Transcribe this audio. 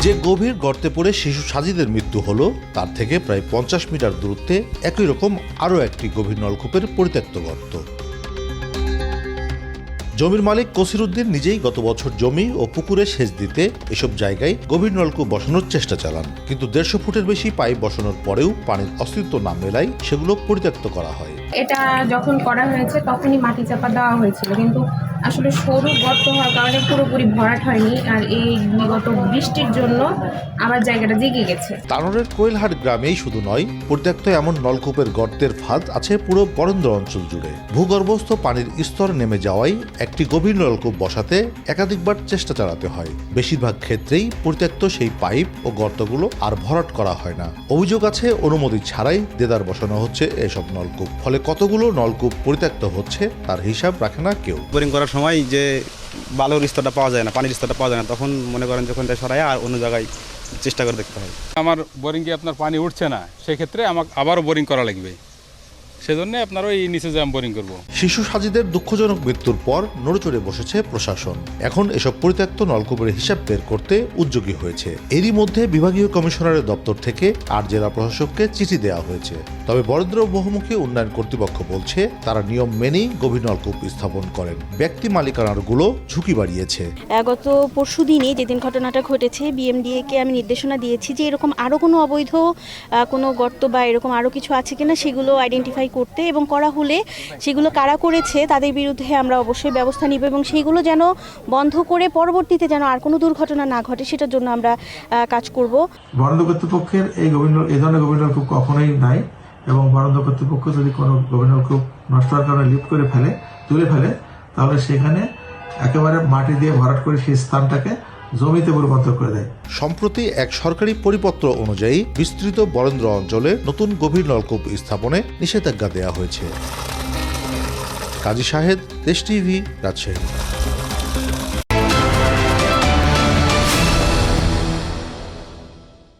যে গভীর গর্তে পড়ে শিশু সাজিদের মৃত্যু হলো তার থেকে প্রায় 50 মিটার দূরত্বে একই রকম আরও একটি গভীর নলকূপের পরিত্যক্ত গর্ত। জমির মালিক কসিরউদ্দিন নিজেই গত বছর জমি ও পুকুরে সেচ দিতে এসব জায়গায় গভীর নলকূপ বসানোর চেষ্টা চালান, কিন্তু 150 ফুটের বেশি পাইপ বসানোর পরেও পানির অস্তিত্ব না মেলায় সেগুলো পরিত্যক্ত করা হয়। এটা যখন করা হয়েছে তখনই মাটি চাপা দেওয়া হয়েছিল, কিন্তু আসলে সরু গর্ত হওয়ার কারণে পুরোপুরি ভরাট হয়নি, আর এই বিগত বৃষ্টির জন্য আবার জায়গাটা জেগে গেছে। তানোরের কোয়েলহাট গ্রামেই শুধু নয়, পরিত্যক্ত এমন নলকূপের গর্তের ফাঁদ আছে পুরো বরেন্দ্র অঞ্চল জুড়ে। ভূগর্ভস্থ পানির স্তর নেমে যাওয়ায় একটি গভীর নলকূপ বসাতে একাধিকবার চেষ্টা চালাতে হয়। বেশিরভাগ ক্ষেত্রেই পরিত্যক্ত সেই পাইপ ও গর্তগুলো আর ভরাট করা হয় না। অভিযোগ আছে অনুমতি ছাড়াই দেদার বসানো হচ্ছে এসব নলকূপ, ফলে কতগুলো নলকূপ পরিত্যক্ত হচ্ছে তার হিসাব রাখে না কেউ। বোরিং করার সময় যে বালুর স্তরটা পাওয়া যায় না, পানির স্তরটা পাওয়া যায় না, তখন মনে করেন যখন এটা সরাই আর অন্য জায়গায় চেষ্টা করে দেখতে হয়। আমার বোরিংয়ে আপনার পানি উঠছে না, সেক্ষেত্রে আমাকে আবারও বোরিং করা লাগবে, সেজন্য আপনার ওই নিচে যে আমি বোরিং করবো। শিশু সাজিদের দুঃখজনক মৃত্যুর পর নড়েচড়ে বসেছে প্রশাসন। এখন এসব পরিত্যক্ত নলকূপের হিসাব বের করতে উদ্যোগী হয়েছে। এরই মধ্যে বিভাগীয় কমিশনারের দপ্তর থেকে 8 জেলা প্রশাসককে চিঠি দেওয়া হয়েছে। তবে বরেন্দ্র বহুমুখী উন্নয়ন কর্তৃপক্ষ বলছে তারা নিয়ম মেনেই গভীর নলকূপ স্থাপন করেন। ব্যক্তি মালিকানারগুলো ঝুঁকি বাড়িয়েছে। গত পরশুদিনে যেদিন ঘটনাটা ঘটেছে, বিএমডিএকে আমি নির্দেশনা দিয়েছি যে এরকম আরও কোনো অবৈধ কোনো গর্ত বা এরকম আরও কিছু আছে কিনা সেগুলো আইডেন্টিফাই করতে, এবং করা হলে সেগুলো কারা করেছে তাদের বিরুদ্ধে আমরা অবশ্যই ব্যবস্থা নিব, এবং সেইগুলো যেন বন্ধ করে পরবর্তীতে যেন আর কোনো দুর্ঘটনা না ঘটে সেটার জন্য আমরা কাজ করব। বরেন্দ্র কর্তৃপক্ষের এই ধরনের গভীর নলকূপ কখনোই নাই, এবং বরেন্দ্র কর্তৃপক্ষ যদি কোনো গভীর নলকূপ নষ্ট হওয়ার কারণে লিফট করে তুলে ফেলে, তাহলে সেখানে একেবারে মাটি দিয়ে ভরাট করে সেই স্থানটাকে জমিতে রূপান্তর করে দেয়। সম্প্রতি এক সরকারি পরিপত্র অনুযায়ী বিস্তৃত বরেন্দ্র অঞ্চলে নতুন গভীর নলকূপ স্থাপনে নিষেধাজ্ঞা দেওয়া হয়েছে। কাজী শাহেদ, দেশ টিভি, রাজশাহী।